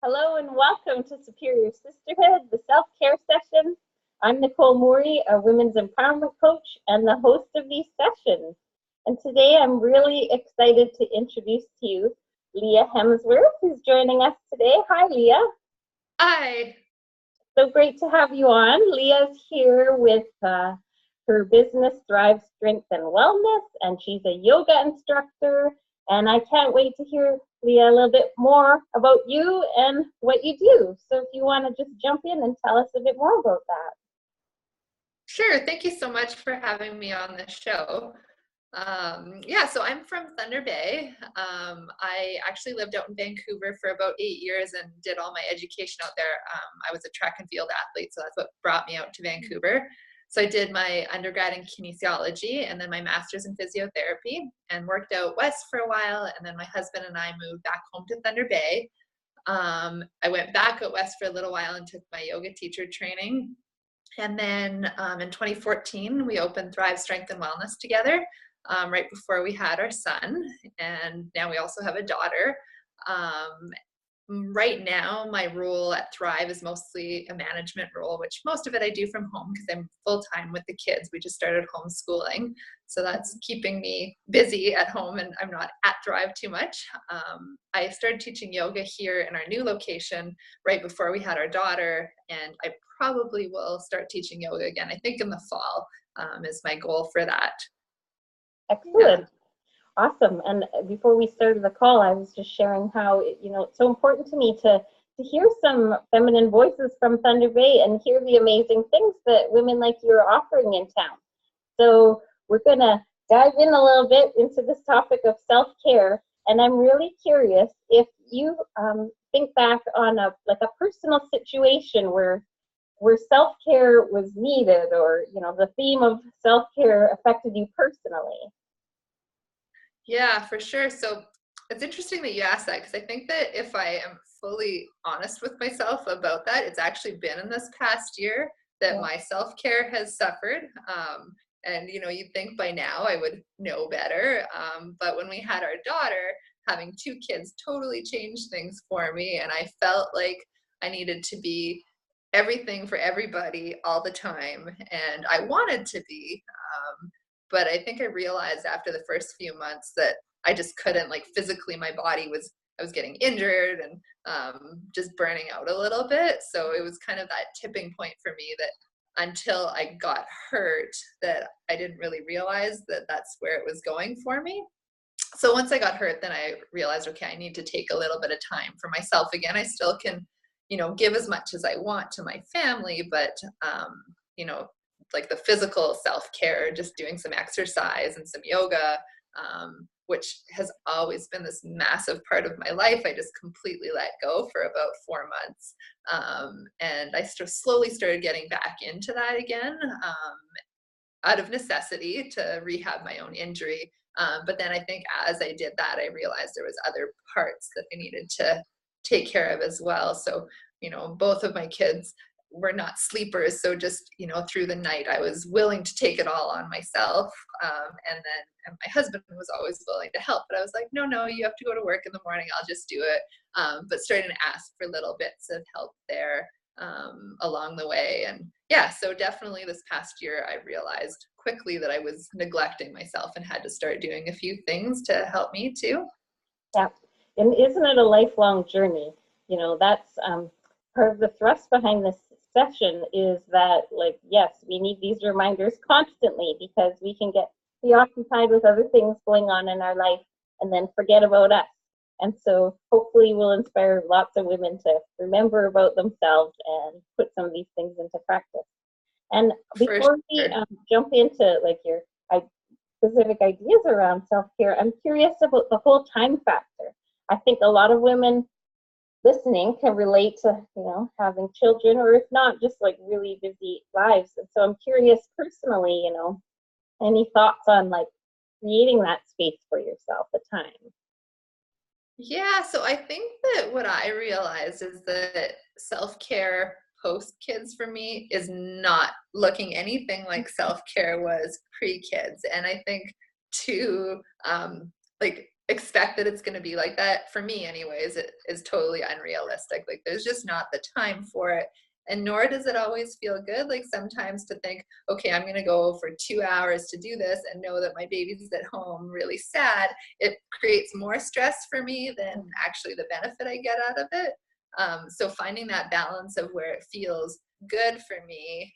Hello and welcome to Superior Sisterhood, the self-care session. I'm Nicole Murray, a women's empowerment coach and the host of these sessions. And today I'm really excited to introduce to you Leah Hemsworth, who's joining us today. Hi, Leah. Hi. So great to have you on. Leah's here with her business, Thrive Strength and Wellness, and she's a yoga instructor. And I can't wait to hear, Leah, a little bit more about you and what you do. So if you want to just jump in and tell us a bit more about that. Sure. Thank you so much for having me on the show. So I'm from Thunder Bay. I actually lived out in Vancouver for about 8 years and did all my education out there. I was a track and field athlete, so that's what brought me out to Vancouver. So I did my undergrad in kinesiology and then my master's in physiotherapy and worked out west for a while. And then my husband and I moved back home to Thunder Bay. I went back out west for a little while and took my yoga teacher training. And then in 2014, we opened Thrive Strength and Wellness together right before we had our son. And now we also have a daughter. Right now, my role at Thrive is mostly a management role, which most of it I do from home because I'm full-time with the kids. We just started homeschooling. So that's keeping me busy at home and I'm not at Thrive too much. I started teaching yoga here in our new location right before we had our daughter, and I probably will start teaching yoga again. I think in the fall is my goal for that. Excellent. Yeah. Awesome. And before we started the call, I was just sharing how, it's so important to me to hear some feminine voices from Thunder Bay and hear the amazing things that women like you are offering in town. So we're going to dive in a little bit into this topic of self-care. And I'm really curious if you think back on a personal situation where self-care was needed, or, the theme of self-care affected you personally. Yeah, for sure. So it's interesting that you asked that because I think that if I am fully honest with myself about that, it's actually been in this past year that my self-care has suffered. And, you'd think by now I would know better. But when we had our daughter, having two kids totally changed things for me. And I felt like I needed to be everything for everybody all the time. And I wanted to be. But I think I realized after the first few months that I just couldn't, like, physically my body I was getting injured and just burning out a little bit. So it was kind of that tipping point for me that until I got hurt that I didn't really realize that that's where it was going for me. So once I got hurt, then I realized, okay, I need to take a little bit of time for myself again. I still can, give as much as I want to my family, but, like the physical self-care, just doing some exercise and some yoga, which has always been this massive part of my life. I just completely let go for about 4 months. And I slowly started getting back into that again, out of necessity to rehab my own injury. But then I think as I did that, I realized there was other parts that I needed to take care of as well. So, both of my kids were not sleepers. So just, through the night, I was willing to take it all on myself. And my husband was always willing to help, but I was like, no, you have to go to work in the morning. I'll just do it. But starting to ask for little bits of help there along the way. And yeah, so definitely this past year, I realized quickly that I was neglecting myself and had to start doing a few things to help me too. Yeah. And isn't it a lifelong journey? That's part of the thrust behind this session is that, like, yes, we need these reminders constantly because we can get preoccupied with other things going on in our life and then forget about us. And so hopefully we'll inspire lots of women to remember about themselves and put some of these things into practice. And before we jump into like your specific ideas around self-care, I'm curious about the whole time factor. I think a lot of women listening can relate to, having children, or if not, just like really busy lives. And so I'm curious personally, any thoughts on like creating that space for yourself, the time? Yeah, so I think that what I realized is that self-care post-kids for me is not looking anything like self-care was pre-kids. And I think to like expect that it's going to be like that. For me anyways, it is totally unrealistic. Like there's just not the time for it. And nor does it always feel good. Like sometimes to think, okay, I'm going to go for 2 hours to do this and know that my baby's at home really sad, it creates more stress for me than actually the benefit I get out of it. So finding that balance of where it feels good for me,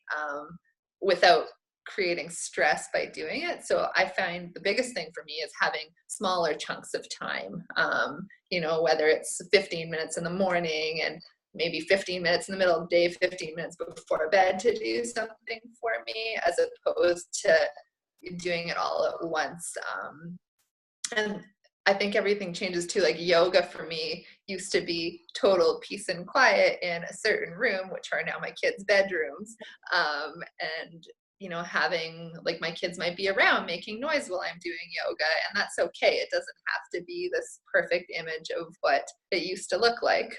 without creating stress by doing it. So I find the biggest thing for me is having smaller chunks of time, whether it's 15 minutes in the morning and maybe 15 minutes in the middle of the day, 15 minutes before bed to do something for me, as opposed to doing it all at once. And I think everything changes too. Like yoga for me used to be total peace and quiet in a certain room, which are now my kids' bedrooms. And having like my kids might be around making noise while I'm doing yoga, and that's okay. It doesn't have to be this perfect image of what it used to look like.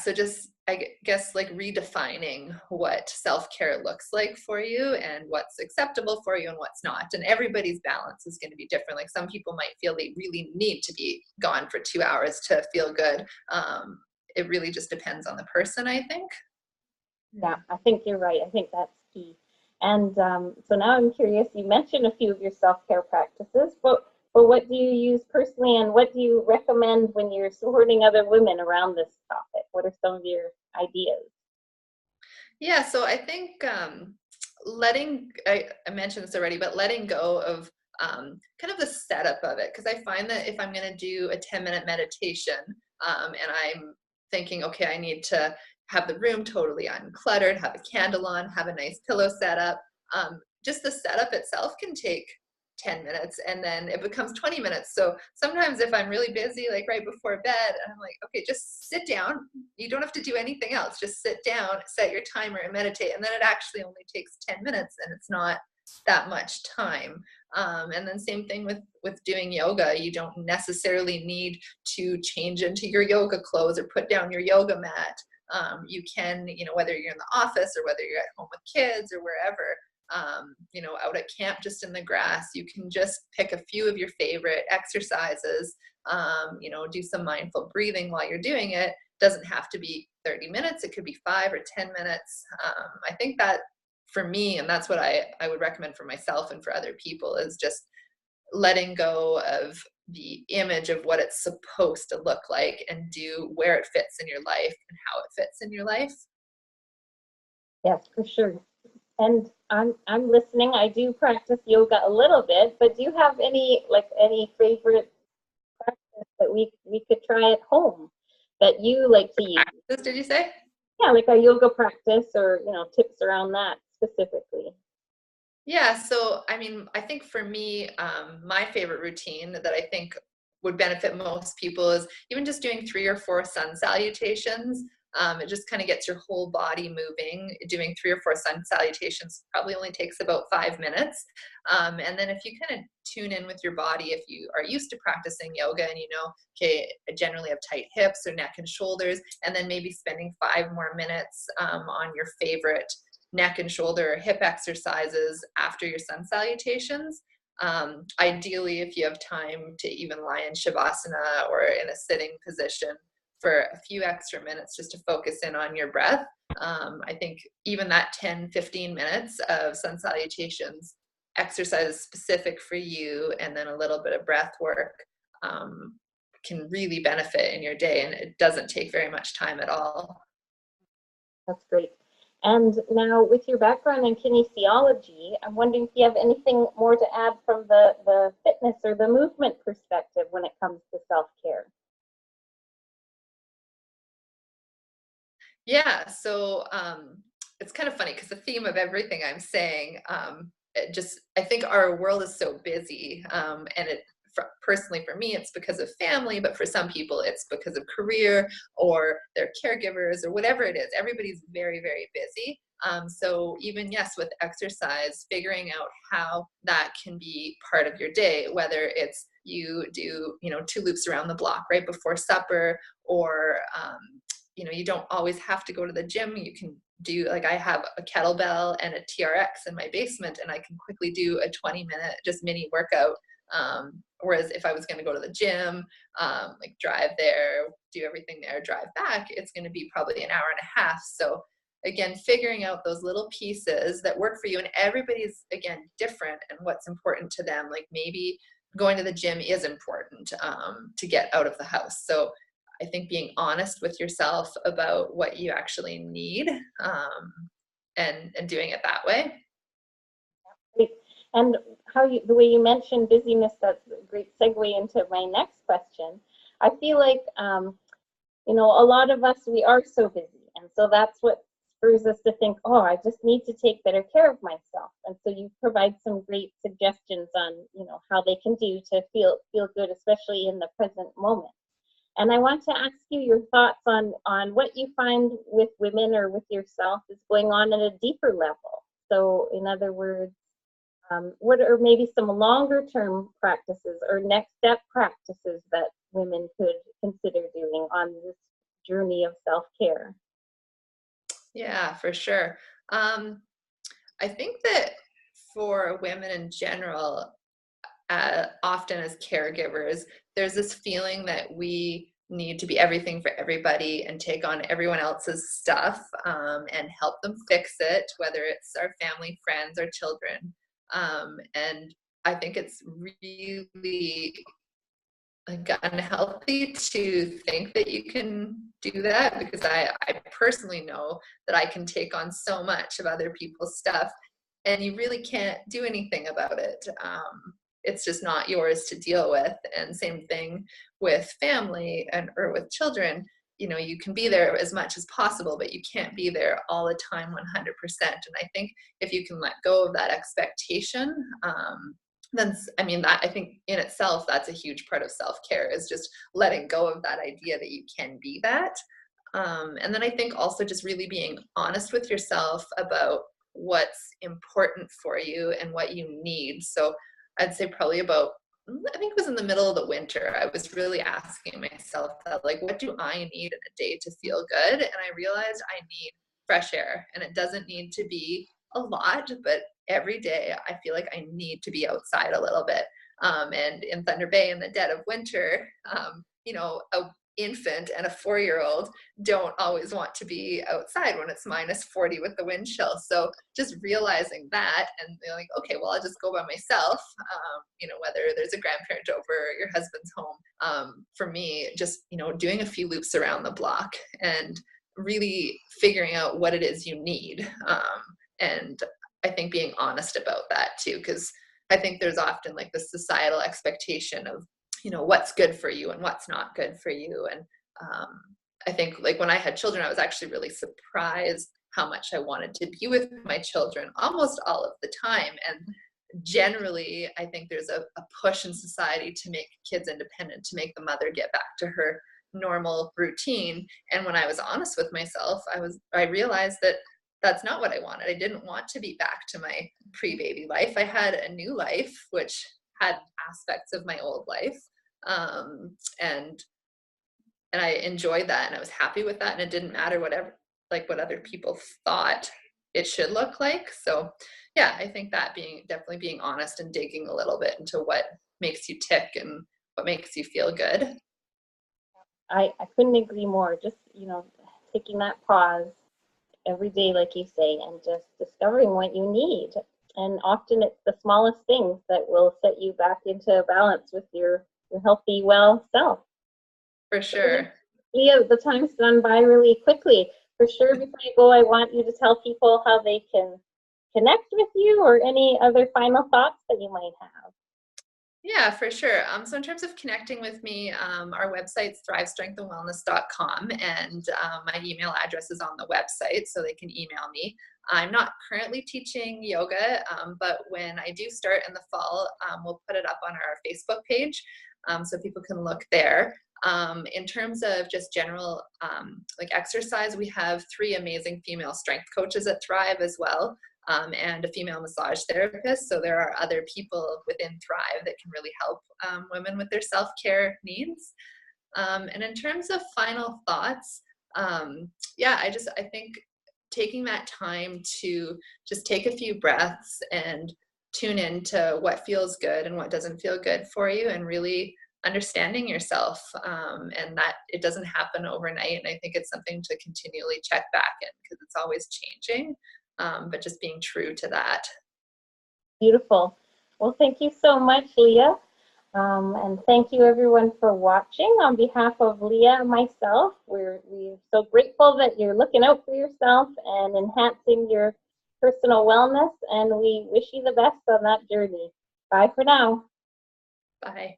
So just, I guess, like redefining what self-care looks like for you and what's acceptable for you and what's not. And everybody's balance is going to be different. Like some people might feel they really need to be gone for 2 hours to feel good. It really just depends on the person, I think. Yeah, I think you're right. I think that's key. And so now I'm curious, you mentioned a few of your self-care practices, but what do you use personally, and what do you recommend when you're supporting other women around this topic? What are some of your ideas? Yeah, so I think I mentioned this already, but letting go of kind of the setup of it. Because I find that if I'm going to do a 10-minute meditation, and I'm thinking, okay, I need to have the room totally uncluttered, have a candle on, have a nice pillow set up, just the setup itself can take 10 minutes, and then it becomes 20 minutes. So sometimes if I'm really busy, like right before bed, I'm like, okay, just sit down. You don't have to do anything else. Just sit down, set your timer and meditate. And then it actually only takes 10 minutes and it's not that much time. And then same thing with doing yoga. You don't necessarily need to change into your yoga clothes or put down your yoga mat. You can, whether you're in the office or whether you're at home with kids or wherever, out at camp, just in the grass, you can just pick a few of your favorite exercises, do some mindful breathing while you're doing it. Doesn't have to be 30 minutes. It could be 5 or 10 minutes. I think that for me, and that's what I would recommend for myself and for other people, is just letting go of the image of what it's supposed to look like and do where it fits in your life and how it fits in your life. Yes, for sure. And I'm listening. I do practice yoga a little bit, but do you have any favorite practice that we could try at home that you like to use? Practice, did you say? Yeah, like a yoga practice, or tips around that specifically. Yeah, so I mean, I think for me, my favorite routine that I think would benefit most people is even just doing 3 or 4 sun salutations. It just kind of gets your whole body moving. Doing 3 or 4 sun salutations probably only takes about 5 minutes. And then if you kind of tune in with your body, if you are used to practicing yoga and okay, I generally have tight hips or neck and shoulders, and then maybe spending 5 more minutes on your favorite neck and shoulder or hip exercises after your sun salutations. Ideally, if you have time to even lie in Shavasana or in a sitting position for a few extra minutes just to focus in on your breath. I think even that 10-15 minutes of sun salutations, exercise specific for you, and then a little bit of breath work can really benefit in your day, and it doesn't take very much time at all. That's great. And now, with your background in kinesiology, I'm wondering if you have anything more to add from the fitness or the movement perspective when it comes to self-care. Yeah, so it's kind of funny because the theme of everything I'm saying, I think our world is so busy, and personally for me, it's because of family, but for some people, it's because of career or their caregivers or whatever it is. Everybody's very, very busy. So even, yes, with exercise, figuring out how that can be part of your day, whether it's you do, 2 loops around the block right before supper, or you don't always have to go to the gym. You can do, like, I have a kettlebell and a TRX in my basement, and I can quickly do a 20-minute just mini workout Whereas if I was going to go to the gym, like drive there, do everything there, drive back, it's going to be probably an hour and a half. So again, figuring out those little pieces that work for you, and everybody's, again, different and what's important to them. Like maybe going to the gym is important to get out of the house. So I think being honest with yourself about what you actually need, and doing it that way. Great. And the way you mentioned busyness, that's a great segue into my next question. I feel like, a lot of us, we are so busy. And so that's what spurs us to think, oh, I just need to take better care of myself. And so you provide some great suggestions on, how they can do to feel good, especially in the present moment. And I want to ask you your thoughts on what you find with women or with yourself is going on at a deeper level. So in other words, what are maybe some longer term practices or next step practices that women could consider doing on this journey of self-care? Yeah, for sure. I think that for women in general, often as caregivers, there's this feeling that we need to be everything for everybody and take on everyone else's stuff, and help them fix it, whether it's our family, friends, or children. And I think it's really like unhealthy to think that you can do that, because I personally know that I can take on so much of other people's stuff and you really can't do anything about it. It's just not yours to deal with. And same thing with family or with children. You can be there as much as possible, but you can't be there all the time 100%. And I think if you can let go of that expectation, then that, I think in itself, that's a huge part of self-care, is just letting go of that idea that you can be that. And then I think also just really being honest with yourself about what's important for you and what you need. So I'd say probably about, I think it was in the middle of the winter, I was really asking myself that, like, what do I need in a day to feel good? And I realized I need fresh air, and it doesn't need to be a lot, but every day I feel like I need to be outside a little bit. And in Thunder Bay in the dead of winter, a infant and a 4-year-old don't always want to be outside when it's -40 with the wind chill. So just realizing that, and they're like, okay, well, I'll just go by myself, whether there's a grandparent over or your husband's home. For me, just, doing a few loops around the block and really figuring out what it is you need. And I think being honest about that too, because I think there's often like the societal expectation of, what's good for you and what's not good for you. And I think, like, when I had children, I was actually really surprised how much I wanted to be with my children almost all of the time. And generally, I think there's a push in society to make kids independent, to make the mother get back to her normal routine. And when I was honest with myself, I realized that that's not what I wanted. I didn't want to be back to my pre-baby life. I had a new life, which had aspects of my old life. And I enjoyed that, and I was happy with that. And it didn't matter what other people thought it should look like. So yeah, I think that definitely being honest and digging a little bit into what makes you tick and what makes you feel good. I couldn't agree more. Just, taking that pause every day, like you say, and just discovering what you need. And often it's the smallest things that will set you back into balance with your healthy, well self. For sure. Leah, the time's gone by really quickly. For sure, before you go, I want you to tell people how they can connect with you, or any other final thoughts that you might have. Yeah, for sure. So in terms of connecting with me, our website's thrivestrengthandwellness.com, and my email address is on the website, so they can email me. I'm not currently teaching yoga, but when I do start in the fall, we'll put it up on our Facebook page, so people can look there. In terms of just general exercise, we have 3 amazing female strength coaches at Thrive as well. And a female massage therapist. So there are other people within Thrive that can really help women with their self-care needs. And in terms of final thoughts, I think taking that time to just take a few breaths and tune into what feels good and what doesn't feel good for you, and really understanding yourself, and that it doesn't happen overnight. And I think it's something to continually check back in, because it's always changing, but just being true to that. Beautiful. Well, thank you so much, Leah. And thank you everyone for watching. On behalf of Leah and myself, we're so grateful that you're looking out for yourself and enhancing your personal wellness, and we wish you the best on that journey. Bye for now. Bye.